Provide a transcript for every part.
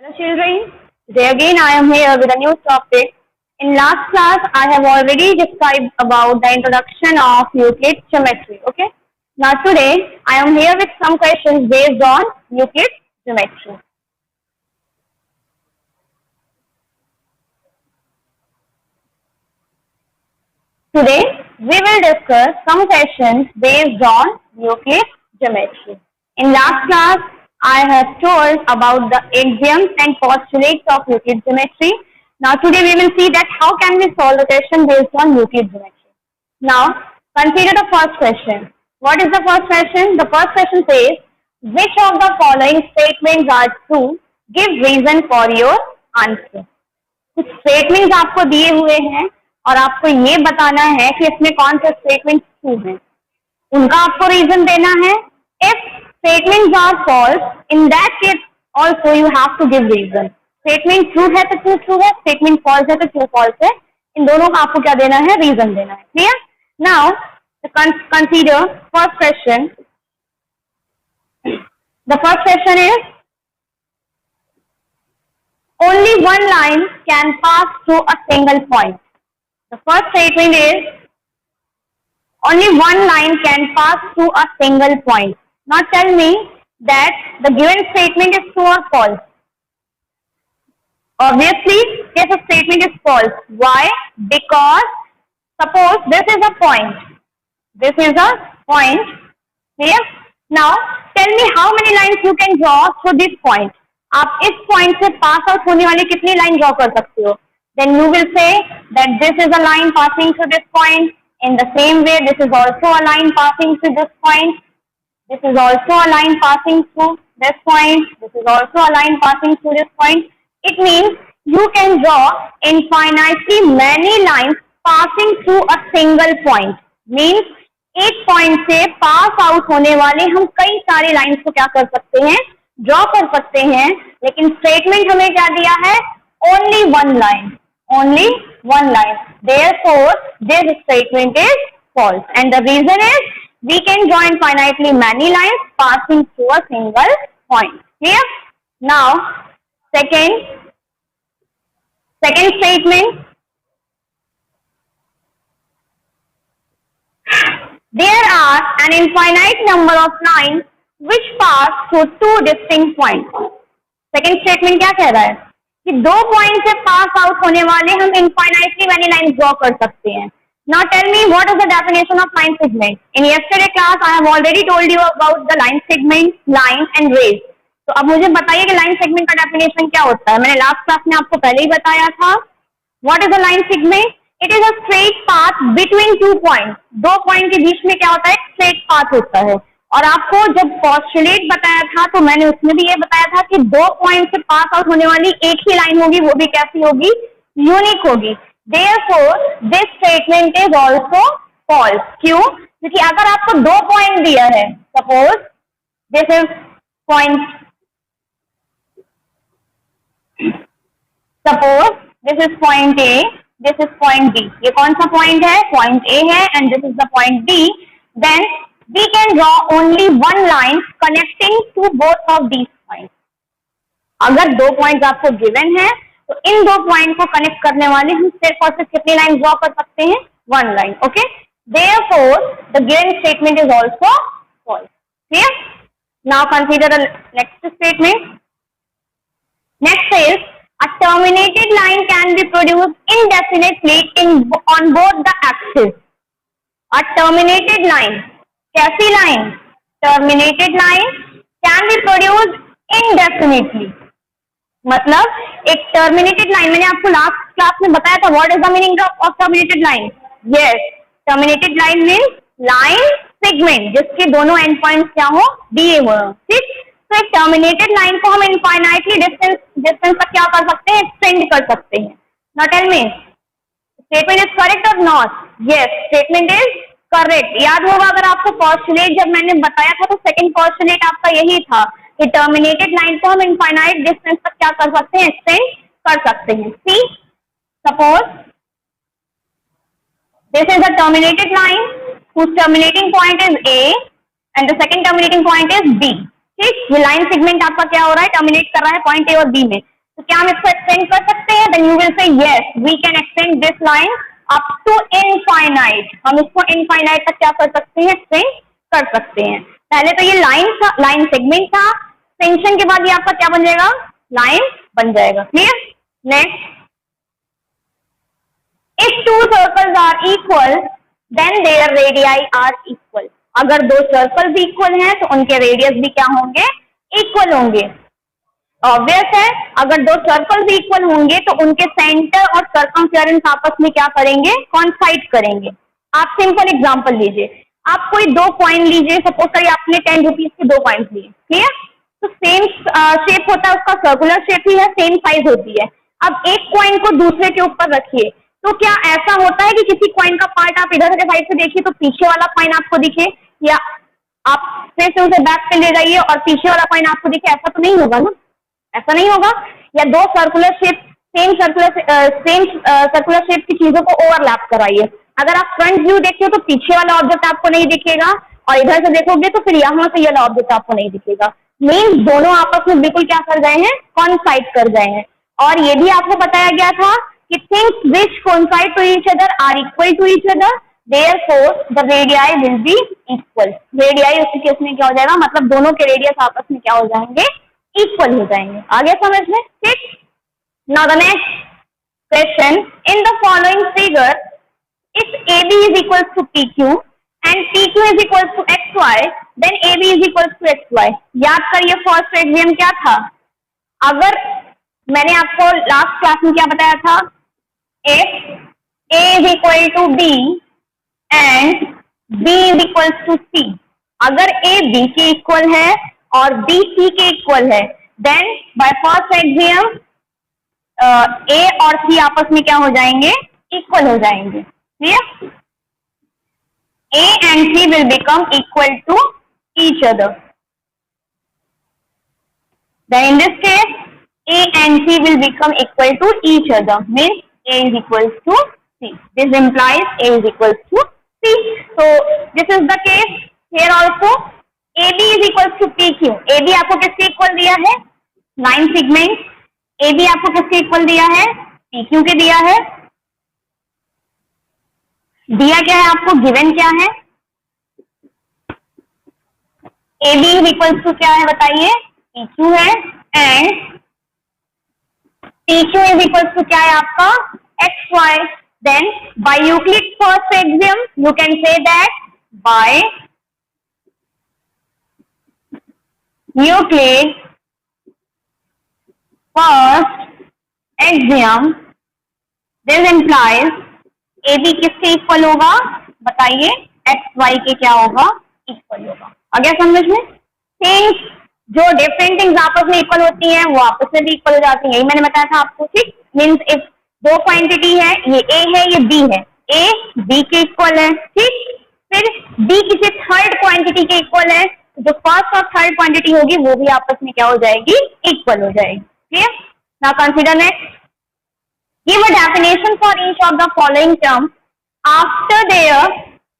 Hello children, today again I am here with a new topic. In last class I have already described about the introduction of Euclid geometry. Okay. Now today I am here with some questions based on Euclid geometry. Today we will discuss some questions based on Euclid geometry. In last class I have told about the axioms and postulates of Euclid geometry. Now today we will see that how can we solve the question based on Euclid geometry. Now consider the first question. What is the first question? The first question says, which of the following statements are true? Give reason for your answer. कुछ statements आपको दिए हुए हैं और आपको ये बताना है कि इसमें कौन से स्टेटमेंट ट्रू हैं, उनका आपको रीजन देना है. If statements are false, in that case also you have to give reason. Statement true है तो ट्रू है, स्टेटमेंट फॉल्स है तो ट्रू फॉल्स है. इन दोनों का आपको क्या देना है? रीजन देना है. Clear? Now consider first question. The first question is only one line can pass through a single point. The first statement is only one line can pass through a single point. Now tell me that the given statement is true or false. Obviously, yes, the statement is false. Why? Because suppose this is a point. This is a point. Clear? Now tell me how many lines you can draw through this point. आप इस point से pass out होने वाली कितनी line draw कर सकते हो? Then you will say that this is a line passing through this point. In the same way this is also a line passing through this point. This is also a line passing through this point. This is also a line passing through this point. It means you can draw infinitely many lines passing through a single point. Means एक point से pass out होने वाले हम कई सारी lines को क्या कर सकते हैं? ड्रॉ कर सकते हैं. लेकिन स्टेटमेंट हमें क्या दिया है? Only one line. Only one line. Therefore this statement is false and the reason is we can draw infinitely many lines passing through a single point. Clear? Now second statement. There are an infinite number of lines which pass through two distinct points. Second statement क्या कह रहा है कि दो point से pass out होने वाले हम इनफाइनाइटली मैनी लाइन ड्रॉ कर सकते हैं. Now tell me what is the definition of line segment. In yesterday class I have already told you about the line segment, line and rays. तो अब मुझे बताइए कि लाइन सेगमेंट का definition क्या होता है. मैंने लास्ट क्लास में आपको पहले ही बताया था. What is the line segment? It is a straight path between two point. दो पॉइंट के बीच में क्या होता है? स्ट्रेट पाथ होता है. और आपको जब पोस्टुलेट बताया था तो मैंने उसमें भी ये बताया था कि दो पॉइंट से पास आउट होने वाली एक ही लाइन होगी, वो भी कैसी होगी? यूनिक होगी. Therefore this statement is also false. क्यों? क्योंकि अगर आपको दो पॉइंट दिया है, suppose this is point, suppose this is point A, this is point B. ये कौन सा पॉइंट है? पॉइंट ए है and this is the point B. Then we can draw only one line connecting to both of these points. अगर दो points आपको given है तो इन दो पॉइंट को कनेक्ट करने वाले हम सिर्फ और सिर्फ कितनी लाइन ड्रॉ कर सकते हैं? One line. Okay. Therefore the given statement is also false. Clear? Now consider the next statement. Next is a terminated line can be produced indefinitely on both the axes. A terminated line, कैसी line? Terminated line can be produced indefinitely. मतलब एक terminated line, मैंने आपको last class में बताया था what is the meaning of terminated line. Yes, terminated line means line segment जिसके दोनों एंड पॉइंट्स क्या हो? दिए हुए. ठीक. तो एक टर्मिनेटेड लाइन को हम इनफाइनाइटली डिस्टेंस तक क्या कर सकते हैं? एक्सटेंड कर सकते हैं. Now tell me, statement is correct और not? Yes, statement is correct. याद होगा अगर आपको पोस्टुलेट जब मैंने बताया था तो सेकंड पोस्टुलेट आपका यही था कि टर्मिनेटेड लाइन को हम इनफाइनाइट डिस्टेंस तक क्या कर सकते हैं? एक्सटेंड कर सकते हैं. See, suppose this is a terminated line whose terminating point is A and the second terminating point is B. ठीक, ये लाइन सेगमेंट आपका क्या हो रहा है, टर्मिनेट कर रहा है पॉइंट ए और बी में, तो क्या हम इसको एक्सटेंड कर सकते हैं? Then you will say yes we can extend this line up to infinite, हम इसको इनफाइनाइट तक क्या कर सकते हैं, एक्सटेंड कर सकते हैं। पहले तो ये लाइन था, लाइन सेगमेंट था, एक्सटेंशन के बाद ये आपका क्या बन जाएगा, लाइन बन जाएगा। Clear? Next, if two circles are equal then their radii are equal, अगर दो सर्कल्स इक्वल हैं तो उनके रेडियस भी क्या होंगे, इक्वल होंगे। ऑब्वियस है, अगर दो सर्कल्स इक्वल होंगे तो उनके सेंटर और सर्कमफेरेंस आपस में क्या करेंगे, कोइंसाइड करेंगे। आप सिंपल एग्जांपल लीजिए, आप कोई दो कॉइन लीजिए, सपोज करिए आपने 10 रुपीज के दो कॉइन्स लिए, क्लियर? तो सेम शेप होता है उसका, सर्कुलर शेप ही है, सेम साइज होती है। अब एक कॉइन को दूसरे के ऊपर रखिए, तो क्या ऐसा होता है कि किसी कॉइन का पार्ट आप इधर के साइड से देखिए तो पीछे वाला कॉइन आपको दिखे, या आप फिर से उसे बैक पे ले जाइए और पीछे वाला कॉइन आपको दिखे? ऐसा तो नहीं होगा ना, ऐसा नहीं होगा। या दो circular shape, same circular shape की चीजों को ओवरलैप कराइए, अगर आप फ्रंट व्यू देखते हो तो पीछे वाला ऑब्जेक्ट आपको नहीं दिखेगा, और इधर से देखोगे तो फिर यहाँ से ये वाला ऑब्जेक्ट आपको नहीं दिखेगा। मीन्स दोनों आपस में बिल्कुल क्या कर गए हैं, कॉन्साइड कर गए हैं। और ये भी आपको बताया गया था कि things which coincide to each other are equal to each other, therefore the radii will be equal. Radii उसी केस में क्या हो जाएगा, मतलब दोनों के रेडियस आपस में क्या हो जाएंगे, इक्वल हो जाएंगे। आगे समझ में? ठीक। Now the next question, in the following figure if AB is equals to PQ and PQ is equals to XY, then AB is equals to XY। याद करिए फर्स्ट एग्जाम क्या था, अगर मैंने आपको लास्ट क्लास में क्या बताया था, if A is equal to B and B is equals to C, अगर A B के इक्वल है और B C के इक्वल है, then by first axiom A और C आपस में क्या हो जाएंगे, इक्वल हो जाएंगे। Clear? A and C will become equal to each other. Then in this case, A and C will become equal to each other. Means A is equals to C. This implies A is equals to C. So this is the case here also. AB is equals to PQ. AB आपको किसके equal दिया है, line segment. AB आपको किसके equal दिया है, PQ के दिया है। दिया क्या है आपको, गिवन क्या है, AB इज इक्वल टू क्या है बताइए, PQ है, and PQ is equal to क्या है आपका, XY। Then by Euclid first axiom you can say that by Euclid first axiom this implies AB किसके इक्वल होगा बताइए, XY के क्या होगा, इक्वल होगा। आगे समझ में? थिंग्स जो डिफरेंट थिंग्स आपस में इक्वल होती हैं वो आपस में भी इक्वल हो जाती हैं, यही मैंने बताया था आपको। ठीक, मीन्स इफ दो क्वांटिटी है, ये A है ये B है, A B के इक्वल है, ठीक, फिर B किसी थर्ड क्वांटिटी के इक्वल है, जो फर्स्ट और थर्ड क्वांटिटी होगी वो भी आपस में क्या हो जाएगी, इक्वल हो जाएगी। Clear? Now consider next, give a definition for each of the following terms after their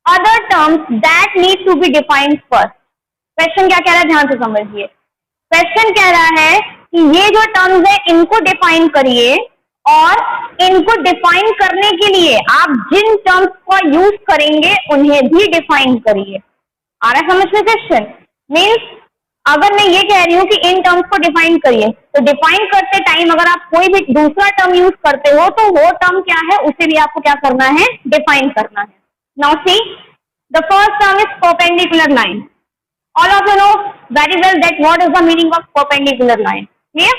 other terms that need to be defined first। Question क्या कह रहा है, ध्यान से समझिए। क्वेश्चन कह रहा है कि ये जो टर्म्स है इनको डिफाइन करिए, और इनको डिफाइन करने के लिए आप जिन टर्म्स का यूज करेंगे उन्हें भी डिफाइन करिए। आ रहा है समझ में क्वेश्चन? मीन्स अगर मैं ये कह रही हूँ कि इन टर्म्स को डिफाइन करिए, तो डिफाइन करते टाइम अगर आप कोई भी दूसरा टर्म यूज करते हो तो वो टर्म क्या है उसे भी आपको क्या करना है, डिफाइन करना है। Now see the first term is perpendicular line. All of you know very well that what is the meaning of perpendicular line. Clear?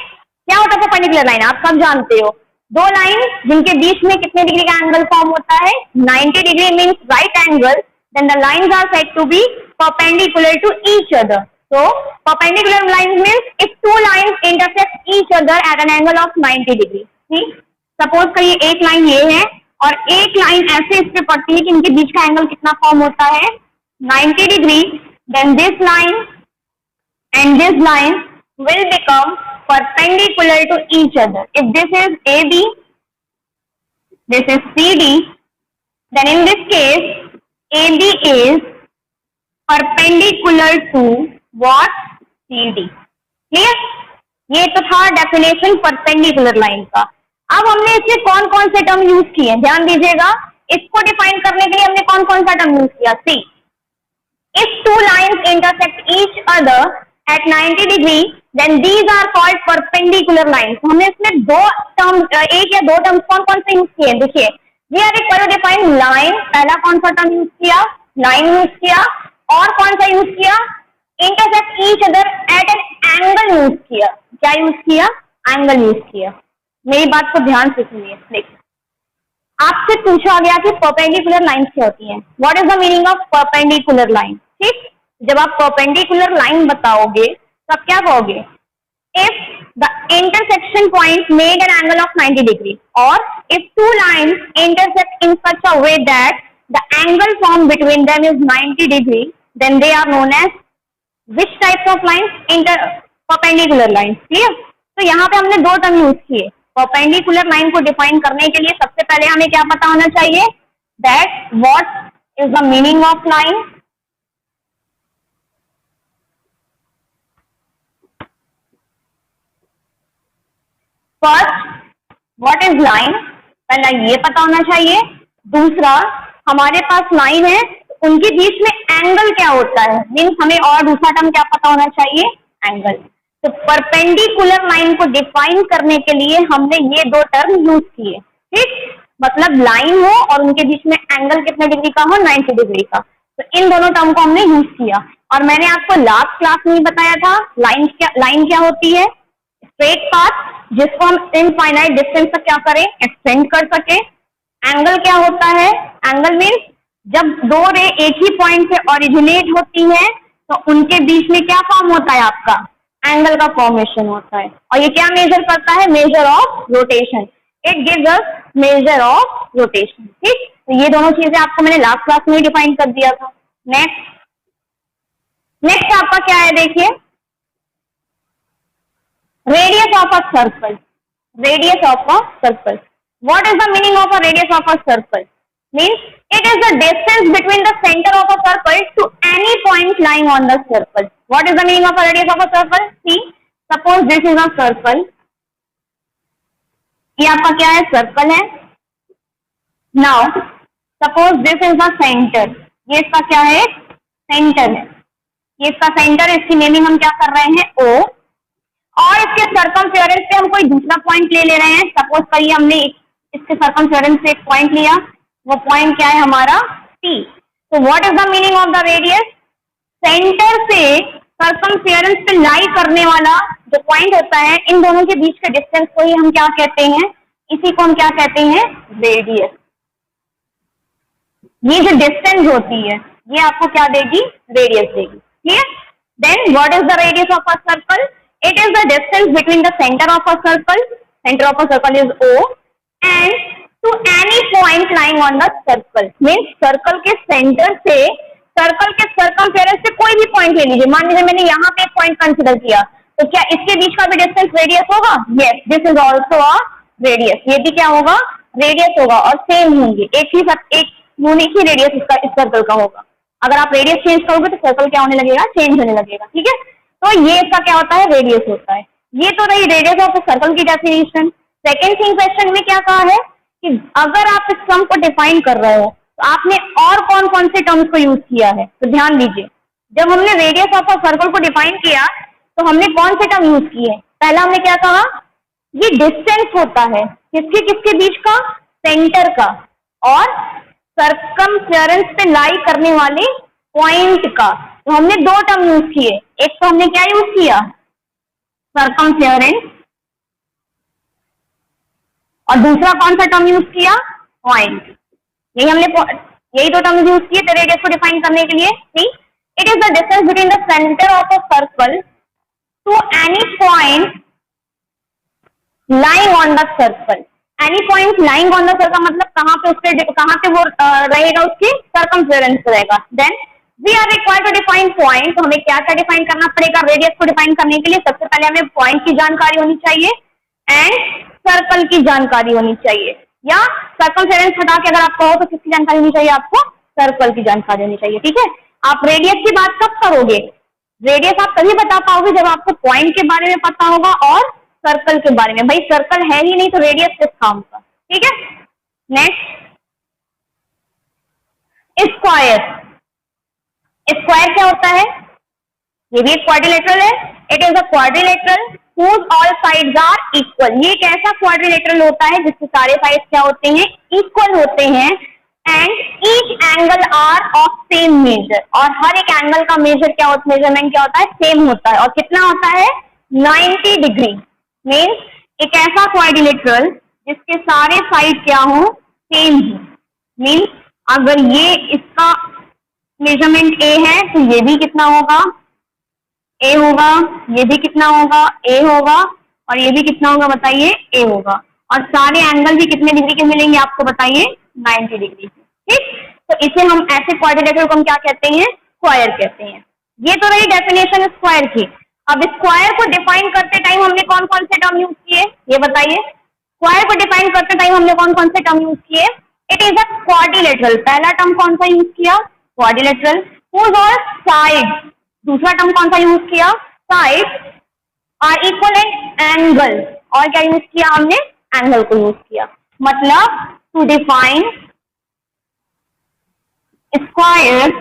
क्या होता है परपेंडिकुलर लाइन, आप सब जानते हो, दो लाइन जिनके बीच में कितने डिग्री का एंगल फॉर्म होता है, 90 degree means right angle, then the lines are said to be perpendicular to each other. So perpendicular lines means if two lines intersect each other at an angle of 90 degree। ठीक, suppose करिए एक line ये है और एक line ऐसे इस पे पड़ती है कि इनके बीच का एंगल कितना फॉर्म होता है, 90 degree. Then this line and this line will become perpendicular to each other। If this is AB, this is CD, then in this case AB is perpendicular to what, CD। Clear? ये तो था definition perpendicular line का। अब हमने इसके कौन कौन से टर्म यूज किए, ध्यान दीजिएगा। इसको डिफाइन करने के लिए हमने कौन कौन सा टर्म यूज किया? सी, if two lines intersect each other at 90 degree then these are called perpendicular lines। हमने इसमें दो टर्म, एक या दो टर्म्स कौन कौन से यूज किए? देखिए, we are required to define line, पहला कौन सा टर्म यूज किया? लाइन यूज किया। और कौन सा यूज किया? intersect each other at an angle use किया। क्या यूज किया? एंगल यूज किया। मेरी बात को ध्यान से सुनिए। देखिए, आपसे पूछा गया कि परपेंडिकुलर लाइंस क्या होती हैं। What is the meaning of perpendicular line? ठीक, जब आप परपेंडिकुलर लाइन बताओगे तो आप क्या कहोगे? If the intersection point made an angle of 90 degree और if two lines intersect in such a way that the angle form between them is 90 degree then they are known as which types of lines? Perpendicular lines. Clear? तो यहाँ पे हमने दो term use किए। Perpendicular line को define करने के लिए सबसे पहले हमें क्या पता होना चाहिए? That what is the meaning of line. First, what is line, पहला ये पता होना चाहिए। दूसरा, हमारे पास लाइन है, उनके बीच में एंगल क्या होता है, मीन्स हमें और दूसरा टर्म क्या पता होना चाहिए? एंगल। तो परपेंडिकुलर लाइन को डिफाइन करने के लिए हमने ये दो टर्म यूज किए। ठीक, मतलब लाइन हो और उनके बीच में एंगल कितने डिग्री का हो? 90 डिग्री का। तो इन दोनों टर्म को हमने यूज किया। और मैंने आपको लास्ट क्लास में ही बताया था लाइन क्या होती है? स्ट्रेट पाथ जिसको हम इनफाइनाइट डिस्टेंस तक क्या करें? एक्सटेंड कर सके। एंगल क्या होता है? एंगल मीन्स जब दो रे एक ही पॉइंट से ओरिजिनेट होती है तो उनके बीच में क्या फॉर्म होता है? आपका एंगल का फॉर्मेशन होता है। और ये क्या मेजर करता है? Measure of rotation. It gives us measure of rotation. ठीक, तो ये दोनों चीजें आपको मैंने लास्ट क्लास में डिफाइन कर दिया था। नेक्स्ट आपका क्या है? देखिए, radius of a circle. Radius of a circle, what is the meaning of a radius of a circle? Means it is the distance between the center of a circle to any point lying on the circle. What is the meaning of a radius of a circle? See, suppose this is a circle. ये आपका क्या है? Circle है। Now, suppose this is the center. ये इसका क्या है? Centre है। ये इसका सेंटर, इसकी नेमिंग हम क्या कर रहे हैं? O। और इसके सर्कमफेरेंस से हम कोई दूसरा पॉइंट ले रहे हैं। सपोज करिए हमने इसके सर्कमफेरेंस से एक पॉइंट लिया, वो पॉइंट क्या है हमारा? P। तो what is the meaning of the radius? Centre से सर्कमफेरेंस पे लाई करने वाला जो पॉइंट होता है, इन दोनों के बीच के डिस्टेंस को ही हम क्या कहते हैं? इसी को हम क्या कहते हैं? रेडियस। ये जो डिस्टेंस होती है ये आपको क्या देगी? रेडियस देगी। Clear? Then what is the radius of a circle? It is the distance between the centre of a circle, centre of a circle is O, and to any point lying on the circle। Means circle के centre से circle के circumference से कोई भी point ले लीजिए। मान लीजिए मैंने यहाँ पे एक पॉइंट कंसिडर किया, तो क्या इसके बीच का भी डिस्टेंस रेडियस होगा? Yes, this is also a radius. ये भी क्या होगा? रेडियस होगा। और सेम होंगे, एक यूनिक ही रेडियस इसका इस सर्कल का होगा। अगर आप रेडियस चेंज करोगे तो सर्कल क्या होने लगेगा? चेंज होने लगेगा। ठीक है, तो ये इसका क्या होता है? रेडियस होता है। ये तो रही रेडियस ऑफ सर्कल की डेफिनेशन। सेकेंड थिंग, क्वेश्चन में क्या कहा है कि अगर आप इस टर्म को डिफाइन कर रहे हो तो आपने और कौन कौन से टर्म्स को यूज किया है? तो ध्यान दीजिए, जब हमने रेडियस ऑफ अ सर्कल को डिफाइन किया तो हमने कौन से टर्म यूज किए? पहला हमने क्या कहा? ये डिस्टेंस होता है किसके किसके बीच का? सेंटर का और सर्कमफेरेंस पे लाई करने वाले पॉइंट का। तो हमने दो टर्म यूज किए। एक तो हमने क्या यूज किया? सर्कमफेरेंस, और दूसरा कौन सा टर्म यूज किया? पॉइंट। यही दो टर्म यूज किए थे रेडियस को डिफाइन करने के लिए। See, it is the distance between the centre of a circle to any point lying on the circle. Any point lying on the circle मतलब कहाँ पे वो रहेगा? उसके सर्कमफेरेंस रहेगा। Then we are required to define point. तो हमें क्या क्या डिफाइन करना पड़ेगा रेडियस को डिफाइन करने के लिए? सबसे पहले हमें पॉइंट की जानकारी होनी चाहिए एंड सर्कल की जानकारी होनी चाहिए, या सर्कमफेरेंस हटा के अगर आप कहो तो किसकी जानकारी होनी चाहिए? आपको सर्कल की जानकारी होनी चाहिए। ठीक है, आप रेडियस की बात कब करोगे? रेडियस आप तभी बता पाओगे जब आपको पॉइंट के बारे में पता होगा और सर्कल के बारे में। भाई सर्कल है ही नहीं तो रेडियस किस काम का, ठीक है। Next square. स्क्वायर क्या होता है? ये भी एक क्वाड्रिलेटरल है। It is a quadrilateral whose all sides are equal। ये एक ऐसा क्वाड्रिलेटरल होता है जिसके सारे साइड्स क्या होते हैं? इक्वल होते हैं। And each angle are of same measure, और हर एक एंगल का मेजर क्या होता है, मेजरमेंट क्या होता है? सेम होता है। और कितना होता है? 90 डिग्री। मीन्स एक ऐसा क्वाड्रिलेटरल जिसके सारे साइड क्या हो? सेम हो। मीन्स अगर ये इसका मेजरमेंट ए है तो ये भी कितना होगा? ए होगा। ये भी कितना होगा? ए होगा। और ये भी कितना होगा बताइए? ए होगा। और सारे एंगल भी कितने डिग्री के मिलेंगे आपको बताइए? 90 डिग्री के, ठीक। तो इसे हम ऐसे क्वाड्रिलेटरल को हम क्या कहते हैं? स्क्वायर कहते हैं। ये तो रही डेफिनेशन स्क्वायर की। अब स्क्वायर को डिफाइन करते टाइम हमने कौन कौन से टर्म यूज किए ये बताइए? स्क्वायर को डिफाइन करते टाइम हमने कौन कौन से टर्म यूज किए? It is a quadrilateral. पहला टर्म कौन सा यूज किया? क्वाड्रिलेटरल। whose all sides। दूसरा टर्म कौन सा यूज किया? Side are equal and angle. और क्या यूज किया हमने? एंगल को यूज किया। मतलब टू डिफाइन स्क्वायर,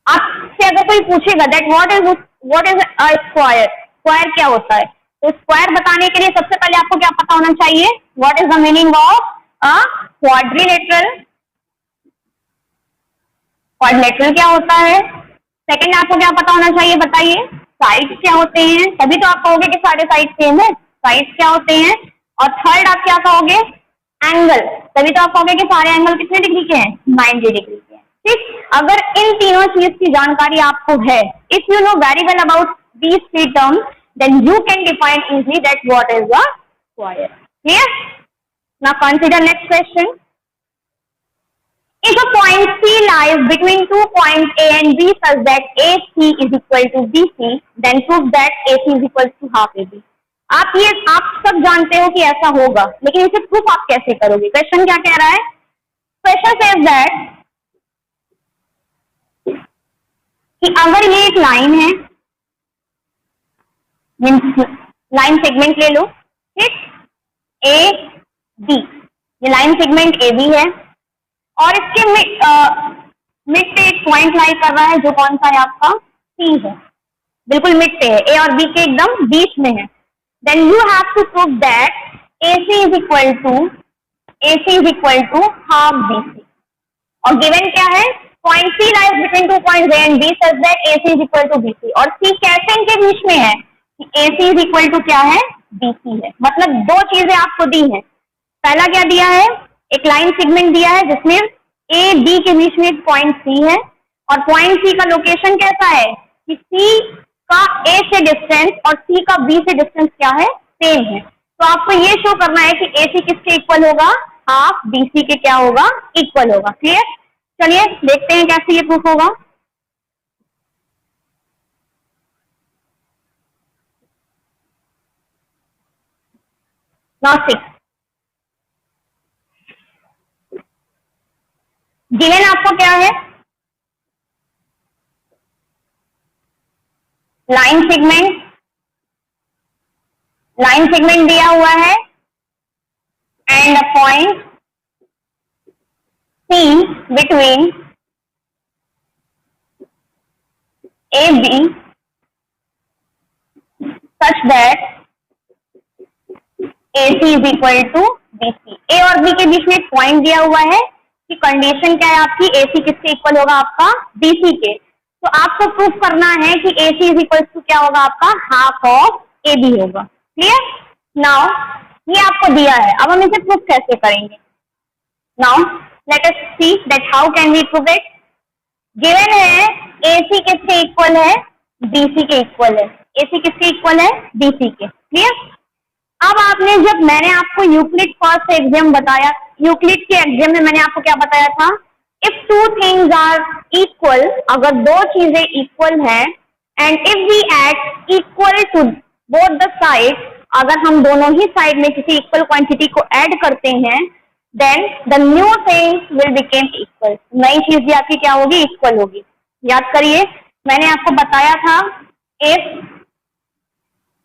आपसे अगर कोई पूछेगा that what is a square, square क्या होता है, तो स्क्वायर बताने के लिए सबसे पहले आपको क्या पता होना चाहिए? What is the meaning of a quadrilateral. Quadrilateral क्या होता है? सेकंड आपको क्या पता होना चाहिए बताइए? साइड्स क्या होते हैं, तभी तो आप कहोगे कि सारे साइड सेम है। साइड्स क्या होते हैं? और थर्ड आप क्या कहोगे? एंगल, तभी तो आप कहोगे कि सारे एंगल कितने डिग्री के हैं? 90 डिग्री के हैं, ठीक। अगर इन तीनों चीज की जानकारी आपको है, if you know very well about these three terms, then you can define easily that what is a square. Clear? Now consider next question. If a point C lies between 2 points A and B such that AC is equal to BC, then prove that AC is equal to half AB. आप सब जानते हो कि ऐसा होगा, लेकिन इसे proof आप कैसे करोगे? क्वेश्चन क्या कह रहा है? क्वेश्चन says that कि अगर ये एक लाइन है, लाइन सेगमेंट ले लो, ठीक, ए बी, ये लाइन सेगमेंट ए बी है और इसके मिड पे एक पॉइंट लाई कर रहा है जो कौन सा है आपका? सी है, बिल्कुल मिड पे है, ए और बी के एकदम बीच में है। Then you have to prove that AC is equal to half BC। और गिवन क्या है? Point C lies between 2 points A and B such that AC is equal to BC। और C कैसे इनके बीच में है? AC इज इक्वल टू क्या है? BC है। मतलब दो चीजें आपको दी हैं। पहला क्या दिया है? एक लाइन सेगमेंट दिया है जिसमें A B के बीच में एक पॉइंट C है और पॉइंट C का लोकेशन कैसा है कि C का A से डिस्टेंस और C का B से डिस्टेंस क्या है? सेम है। तो आपको ये शो करना है कि AC किसके इक्वल होगा? हाफ BC के क्या होगा? इक्वल होगा। क्लियर? चलिए देखते हैं कैसे ये प्रूफ होगा। Now 6, गिवन आपको क्या है? लाइन सेगमेंट दिया हुआ है and a point C between AB such that AC is equal to BC। A और B के बीच में एक पॉइंट दिया हुआ है कि कंडीशन क्या है आपकी? AC किसके इक्वल होगा? आपका BC के। तो आपको प्रूफ करना है कि AC इज इक्वल टू क्या होगा? आपका हाफ ऑफ AB होगा। क्लियर? नाउ ये आपको दिया है, अब हम इसे प्रूफ कैसे करेंगे? Now let us see that how can we prove it. Given है AC किसके इक्वल है? BC के इक्वल है। AC किसके इक्वल है? BC के। क्लियर? अब आपने जब मैंने आपको यूक्लिड फर्स्ट एग्जाम बताया, यूक्लिड के एग्जाम में मैंने आपको क्या बताया था? If two things are equal, अगर दो चीजें इक्वल है and if we add equal to both the side, अगर हम दोनों ही साइड में किसी इक्वल क्वांटिटी को ऐड करते हैं, then the new thing will become equal. नई चीज भी आपकी क्या होगी? इक्वल होगी। याद करिए, मैंने आपको बताया था if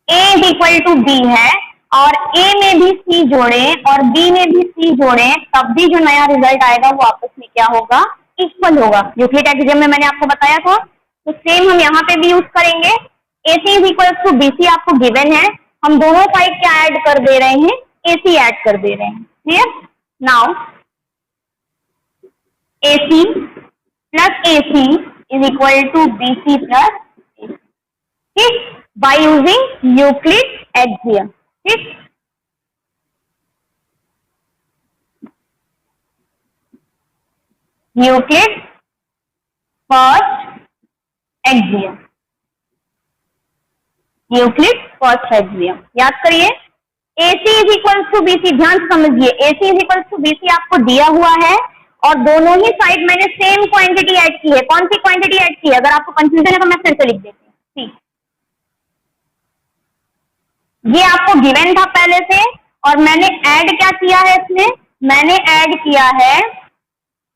A is equal to B है और A में भी C जोड़े और B में भी C जोड़े, तब भी जो नया रिजल्ट आएगा वो आपस में क्या होगा, इक्वल होगा। यूक्लिड एक्सियम में मैंने आपको बताया था, तो सेम हम यहाँ पे भी यूज करेंगे। AC is equal to BC आपको गिवन है, हम दोनों साइड क्या ऐड कर दे रहे हैं, AC ऐड कर दे रहे हैं। Clear? Now AC plus AC is equal to BC plus AC, ठीक, बाय यूजिंग यूक्लिड एक्सियम। ठीक, Euclid first axiom, Euclid first axiom याद करिए। AC is equal to BC, ध्यान से समझिए, AC is equal to BC आपको दिया हुआ है और दोनों ही साइड मैंने सेम क्वांटिटी ऐड की है। कौन सी क्वांटिटी ऐड की है? अगर आपको कंफ्यूजन है तो मैं फिर से लिख देती हूँ। ठीक, ये आपको गिवन था पहले से और मैंने ऐड क्या किया है इसमें, मैंने ऐड किया है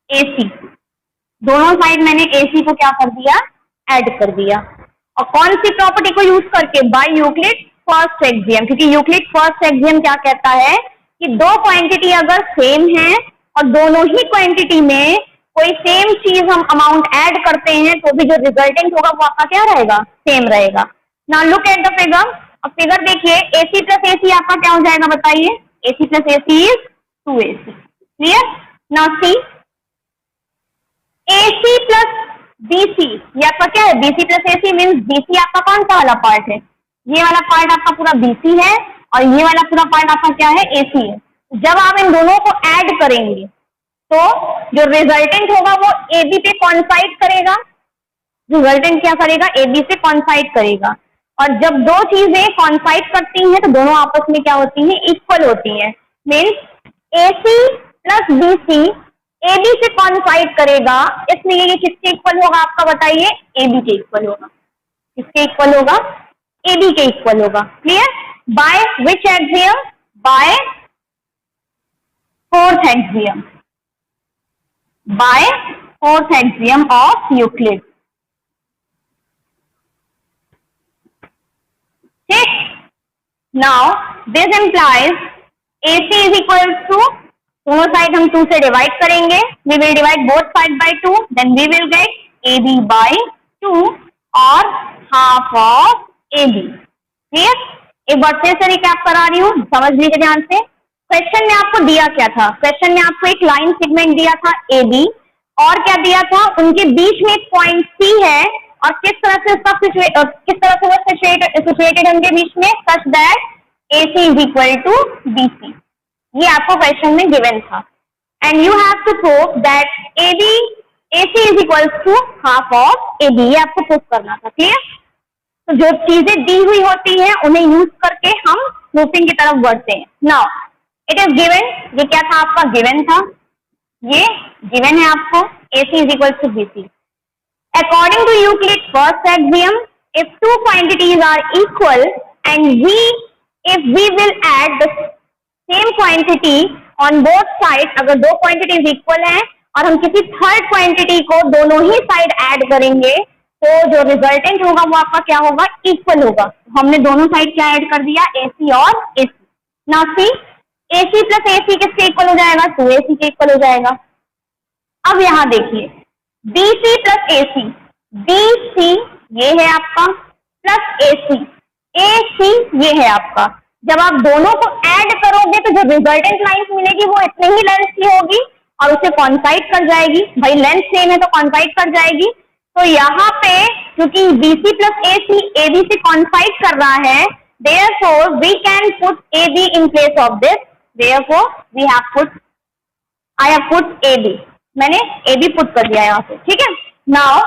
AC, दोनों साइड मैंने AC को क्या कर दिया, ऐड कर दिया। और कौन सी प्रॉपर्टी को यूज करके, बाय यूक्लिड फर्स्ट एक्सियम, क्योंकि यूक्लिड फर्स्ट एक्सियम क्या कहता है कि दो क्वांटिटी अगर सेम है और दोनों ही क्वांटिटी में कोई सेम चीज हम अमाउंट ऐड करते हैं तो भी जो रिजल्टेंट होगा वो आपका क्या रहेगा, सेम रहेगा। Now look at the figure. अब फिगर देखिए, AC प्लस AC आपका क्या हो जाएगा बताइए, AC plus AC is 2AC। Clear? Now see, AC plus BC ये आपका क्या है, BC plus AC means BC आपका कौन सा वाला पार्ट है, ये वाला पार्ट आपका पूरा BC है और ये वाला पूरा पार्ट आपका क्या है, AC है। जब आप इन दोनों को ऐड करेंगे तो जो रिजल्टेंट होगा वो AB पे कॉन्साइड करेगा, रिजल्टेंट क्या करेगा, AB से कॉन्साइड करेगा। और जब दो चीजें कॉन्साइड करती हैं तो दोनों आपस में क्या होती हैं, इक्वल होती हैं। Means AC plus BC AB से कॉन्साइड करेगा, इसलिए ये किसके इक्वल होगा आपका बताइए, AB के इक्वल होगा। किसके इक्वल होगा, AB के इक्वल होगा। Clear? By which axiom, by fourth axiom, by fourth axiom of Euclid. ठीक, now this implies AC is equal to, दोनों साइड हम 2 से डिवाइड करेंगे, we will divide both side by 2, then we will get AB by 2 और half of AB। Clear? एक बार फिर से recap करा रही हूँ, समझ लीजिए ध्यान से। क्वेश्चन में आपको दिया क्या था, क्वेश्चन में आपको एक लाइन सेगमेंट दिया था AB और क्या दिया था, उनके बीच में एक पॉइंट C है और किस तरह से उसका किस तरह से वो सिचुएटेड है उनके बीच में, such that AC is equal to BC। ये आपको क्वेश्चन में गिवन था and you have to prove that AC is equal to half of AB, ये आपको प्रूव करना था। क्लियर? तो जो चीजें दी हुई होती हैं उन्हें यूज करके हम प्रूफिंग की तरफ बढ़ते हैं। नाउ इट इज गिवन, ये क्या था आपका, गिवन था, ये गिवन है आपको AC is equal to BC। According to Euclid's first axiom, if two quantities are equal and if we will add the same quantity on both sides, अगर दो quantities equal हैं और हम किसी थर्ड क्वांटिटी को दोनों ही साइड ऐड करेंगे तो जो रिजल्टेंट होगा वो आपका क्या होगा, इक्वल होगा। हमने दोनों साइड क्या ऐड कर दिया, AC और AC। Now see, AC plus AC किसके इक्वल हो जाएगा, 2AC के इक्वल हो जाएगा। अब यहां देखिए, BC प्लस AC, BC ये है आपका प्लस AC ये है आपका। जब आप दोनों को ऐड करोगे तो जो रिजल्टेंट लाइन मिलेगी वो इतने ही लेंथ की होगी और उसे कॉन्साइड कर जाएगी। भाई लेंथ सेम है तो कॉन्साइड कर जाएगी। तो यहाँ पे क्योंकि BC प्लस AC AB से कॉन्साइड कर रहा है, therefore we can put AB in place of this, therefore I have put AB, मैंने AB पुट कर दिया यहाँ पे। ठीक है, now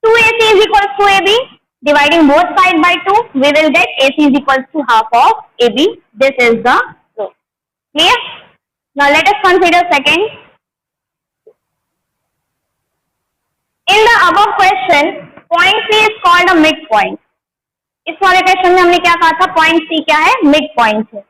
2AC is equal to AB, dividing both side by 2, we will get AC is equal to half of AB. This is the rule. Clear? Now let us consider second. In the above question, point C is called a midpoint. इस वाले question में हमने क्या कहा था, point C क्या है, mid point है।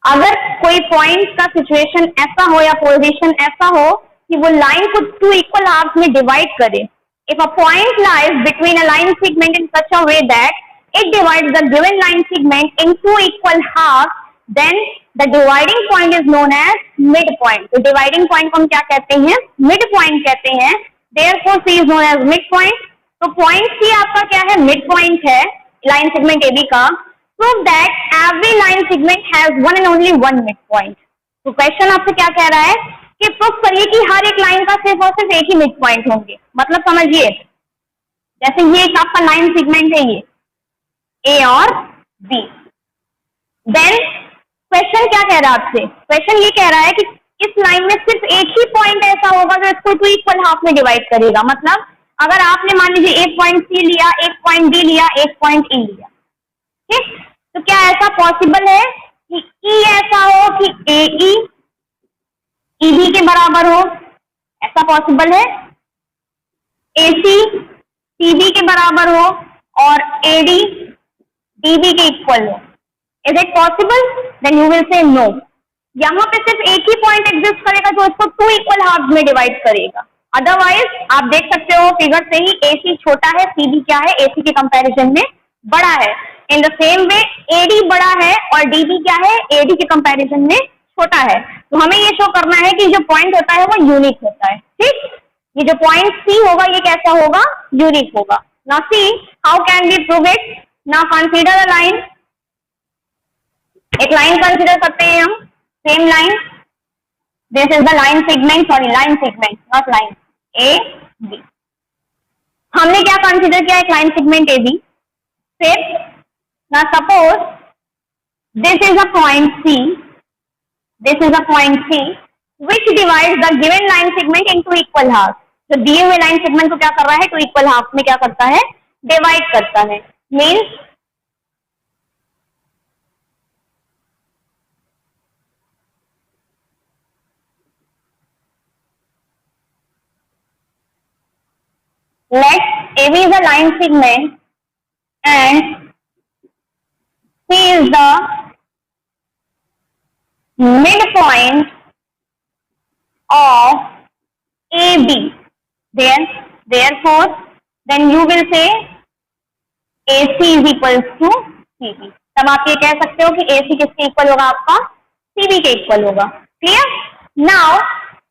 अगर कोई पॉइंट का सिचुएशन ऐसा हो या पोजीशन ऐसा हो कि वो लाइन को 2 इक्वल हाफ में डिवाइड करे, If a point lies between a line segment in such a way that it divides the given line segment in two equal halves, then the dividing point is known as midpoint. तो dividing point को हम क्या कहते हैं? Midpoint कहते हैं. Therefore C is known as midpoint. तो point C आपका क्या है? Midpoint है line segment AB का. Prove that every line segment has one and only one midpoint. तो क्वेश्चन आपसे क्या कह रहा है कि प्रूफ करिए कि हर एक लाइन का सिर्फ और सिर्फ एक ही मिड पॉइंट होंगे. मतलब समझिए, जैसे ये एक आपका लाइन सेगमेंट है, ये ए और बी. देन क्वेश्चन क्या कह रहा है आपसे? क्वेश्चन ये कह रहा है कि इस लाइन में सिर्फ एक ही पॉइंट ऐसा होगा जो इसको टू इक्वल हाफ में डिवाइड करेगा. मतलब अगर आपने मान लीजिए एक पॉइंट सी लिया, एक पॉइंट डी लिया, एक पॉइंट ई लिया, ठीक, तो क्या ऐसा पॉसिबल है कि ई ऐसा हो कि ए ई ईबी के बराबर हो? ऐसा पॉसिबल है. एसी सीबी के बराबर हो और एडी डीबी के इक्वल हो. Is it possible? Then you will say no. यहाँ पे सिर्फ एक ही पॉइंट एग्जिस्ट करेगा जो इसको टू इक्वल हाफ में डिवाइड करेगा. अदरवाइज आप देख सकते हो फिगर से ही एसी छोटा है, सीबी क्या है? एसी के कंपैरिजन में बड़ा है. In the same way AD बड़ा है और डीबी क्या है? एडी के कंपैरिजन में छोटा है. तो हमें ये शो करना है कि जो पॉइंट होता है वो यूनिक होता है. ठीक, ये जो पॉइंट सी होगा ये कैसा होगा? यूनिक होगा. Now see how can we prove it. Now consider a line. एक लाइन कंसीडर करते हैं हम, same line. This is the line segment, sorry line segment not line, A B. हमने क्या कंसीडर किया? एक लाइन सेगमेंट ए बी. फिर now suppose this is a point C. This is a point C which divides the given line segment into equal halves. तो दिए हुए line segment को क्या कर रहा है? टू इक्वल हाफ में क्या करता है? डिवाइड करता है. Means let AB is a line segment and C is the midpoint of AB. Therefore, then you will say AC is equals to CB. तब आप ये कह सकते हो कि AC किसके इक्वल होगा? आपका CB के इक्वल होगा. Clear? Now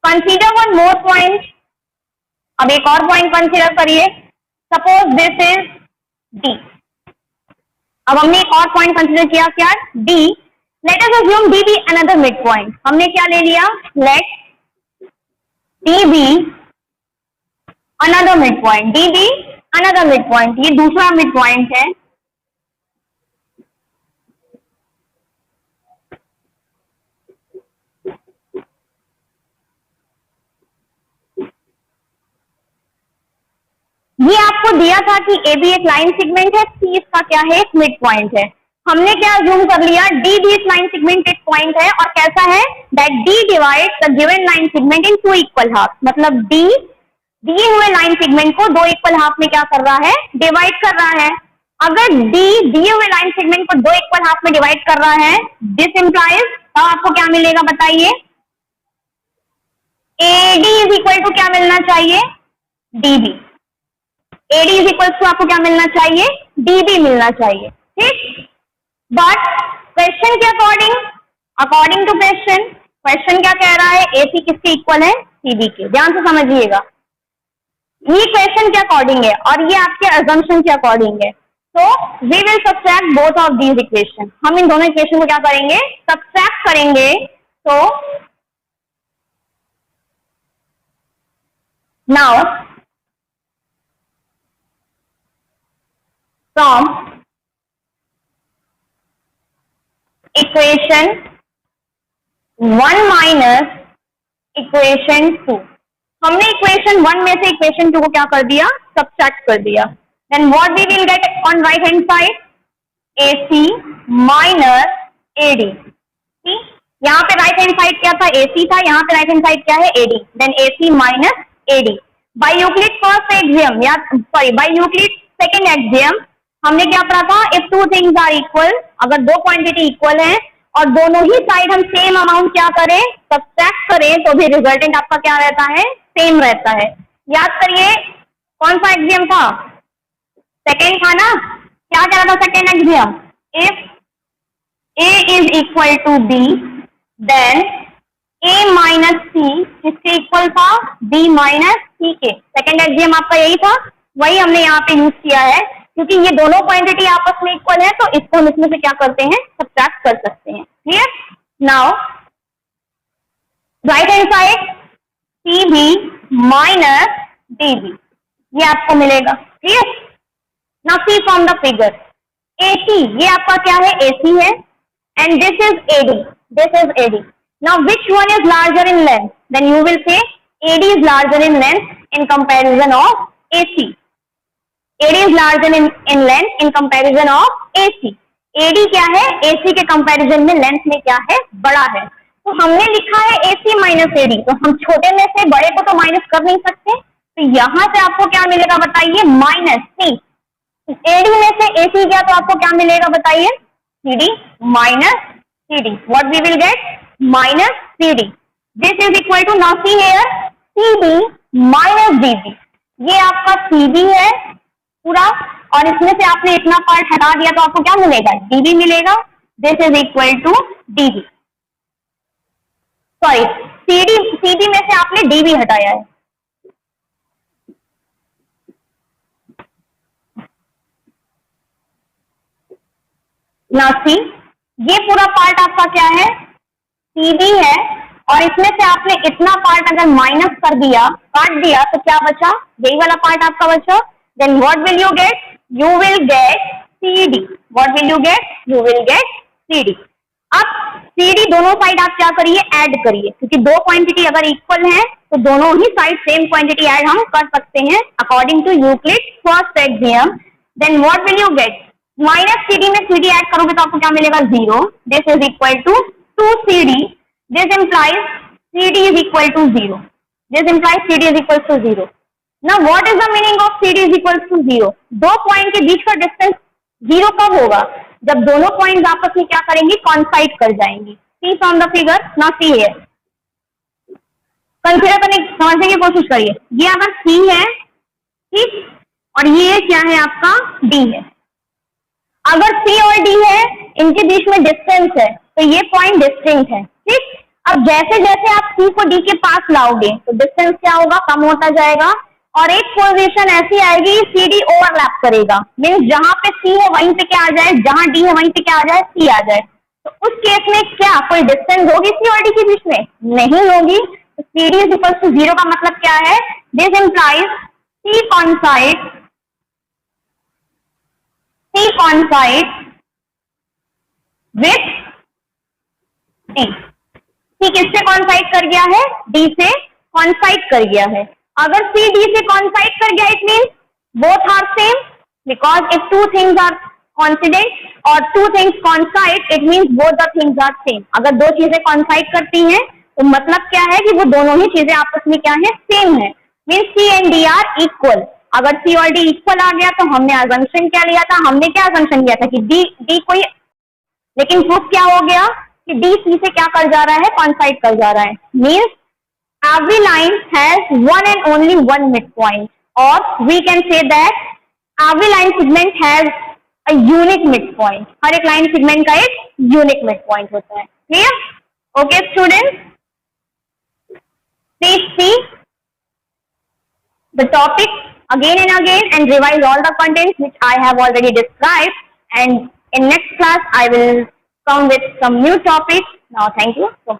consider one more point. अब एक और पॉइंट कंसीडर करिए. Suppose this is D. अब हमने एक और पॉइंट कंसीडर किया, क्या? D. Let us assume D be another midpoint. हमने क्या ले लिया? Let D be another midpoint. D be another midpoint. ये दूसरा midpoint है. ये आपको दिया था कि AB एक लाइन सेगमेंट है, C इसका क्या है? एक मिड पॉइंट है. हमने क्या अज्यूम कर लिया? D भी एक लाइन सेगमेंट एक पॉइंट है और कैसा है? That D divides the given line segment into equal half. मतलब D दिए हुए लाइन सेगमेंट को दो इक्वल हाफ में क्या कर रहा है? डिवाइड कर रहा है. अगर D दिए हुए लाइन सेगमेंट को दो इक्वल हाफ में डिवाइड कर रहा है, दिस इंप्लाइज, तो आपको क्या मिलेगा बताइए? AD इज इक्वल टू क्या मिलना चाहिए? DB. AD is equal to आपको क्या मिलना चाहिए? DB मिलना चाहिए. ठीक, बट क्वेश्चन के अकॉर्डिंग टू क्वेश्चन क्या कह रहा है? AC किसके इक्वल है? CB के. ध्यान से समझिएगा, ये क्वेश्चन के अकॉर्डिंग है और ये आपके अजम्पशन के अकॉर्डिंग है. तो we will subtract both of these equation. हम इन दोनों इक्वेशन को क्या करेंगे? सब्ट्रैक्ट करेंगे. तो now from equation 1 minus equation 2, हमने इक्वेशन 1 में से इक्वेशन 2 को क्या कर दिया? सब्ट्रैक्ट कर दिया. Then what we will get on right hand side? AC minus AD. यहाँ पे राइट हैंड साइड क्या था? AC था. यहाँ पे राइट हैंड साइड क्या है? AD. Then AC minus AD. By Euclid first axiom या sorry by Euclid second axiom हमने क्या पढ़ा था? If two things are equal, अगर दो क्वांटिटी इक्वल है और दोनों ही साइड हम सेम अमाउंट क्या करें? सब्ट्रैक्ट करें, तो भी रिजल्टेंट आपका क्या रहता है? सेम रहता है. याद करिए कौन सा एक्सियम था? सेकेंड था ना? क्या कह रहा था second axiom? If A is equal to B, then A minus C किसके इक्वल था? B minus C के। सेकेंड एक्सियम आपका यही था, वही हमने यहाँ पे यूज किया है, क्योंकि ये दोनों क्वांटिटी आपस में इक्वल है, तो इसको हम इसमें से क्या करते हैं? सब्ट्रैक्ट कर सकते हैं। Clear? Now right hand side CB minus DB, ये आपको मिलेगा। Clear? Now see from the figure, AC ये आपका क्या है? AC है, and this is AD, this is AD. Now which one is larger in length? Then you will say AD is larger in length in comparison of AC. AD is larger in length in comparison of AC. AD क्या है? AC के comparison में length में क्या है? बड़ा है। तो हमने लिखा है AC माइनस AD, तो हम छोटे में से बड़े को तो माइनस कर नहीं सकते, तो यहां से आपको क्या मिलेगा बताइए? Minus C। AD में से AC क्या, तो आपको क्या मिलेगा बताइए? CD minus CD. What we will get? Minus CD. This is equal to, now see here, CD minus DB. ये आपका CD है पूरा, और इसमें से आपने इतना पार्ट हटा दिया तो आपको क्या मिलेगा? DB मिलेगा। This is equal to DB. Sorry, CD में से आपने DB हटाया है। नासी ये पूरा पार्ट आपका क्या है? CD है, और इसमें से आपने इतना पार्ट अगर माइनस कर दिया, काट दिया, तो क्या बचा? यही वाला पार्ट आपका बचा। Then what will you get? You will get CD. What will you get? You will get CD. अब CD दोनों साइड आप क्या करिए? ऐड करिए, क्योंकि दो क्वांटिटी अगर इक्वल है तो दोनों ही साइड सेम क्वांटिटी ऐड हम कर सकते हैं according to Euclid first axiom. Then what will you get? Minus CD में CD ऐड करोगे तो आपको क्या मिलेगा? 0. This is equal to 2CD. This implies CD is equal to 0. This implies CD is equal to 0. Now what is the meaning of CD is equal to 0? दो point के बीच का distance 0 कब होगा? जब दोनों पॉइंट आपस में क्या करेंगे? कॉन्साइड कर जाएंगे। See from the figure, now see here, consider करने समझने की कोशिश करिए। ये अगर C है, ठीक, और ये क्या है आपका? D है। अगर C और D है, इनके बीच में डिस्टेंस है, तो ये पॉइंट डिस्टिंक्ट है। ठीक, अब जैसे जैसे आप C को D के पास लाओगे तो डिस्टेंस क्या होगा? कम होता जाएगा, और एक पोजीशन ऐसी आएगी CD ओवरलैप करेगा, मीन्स जहां पे C है वहीं पे क्या आ जाए? जहां D है वहीं पे क्या आ जाए? C आ जाए। तो उस केस में क्या कोई डिस्टेंस होगी C और D के बीच में? नहीं होगी। तो CD इज इक्वल टू 0 का मतलब क्या है? This implies C coincide with D. C किससे कॉन्साइड कर गया है? D से कॉन्साइड कर गया है। अगर C D से कॉन्साइड कर गया, it means both are same, because if two things are coincident और two things coincide, it means both the things are same. अगर दो चीजें कॉन्साइड करती हैं तो मतलब क्या है? कि वो दोनों ही चीजें आपस में क्या है? सेम है। Means C and D are equal. अगर C और D इक्वल आ गया तो हमने अजम्पशन क्या लिया था? हमने क्या अजम्पशन लिया था? कि D कोई, लेकिन प्रूफ क्या हो गया? कि D C से क्या कर जा रहा है? कॉन्साइड कर जा रहा है। Means every line has one and only one midpoint, or we can say that every line segment has a unique midpoint. हर एक लाइन सेगमेंट का एक यूनिक midpoint होता है। Clear? Okay students, please see the topic again and again and revise all the contents which I have already described, and in next class I will come with some new topics. Now thank you so much.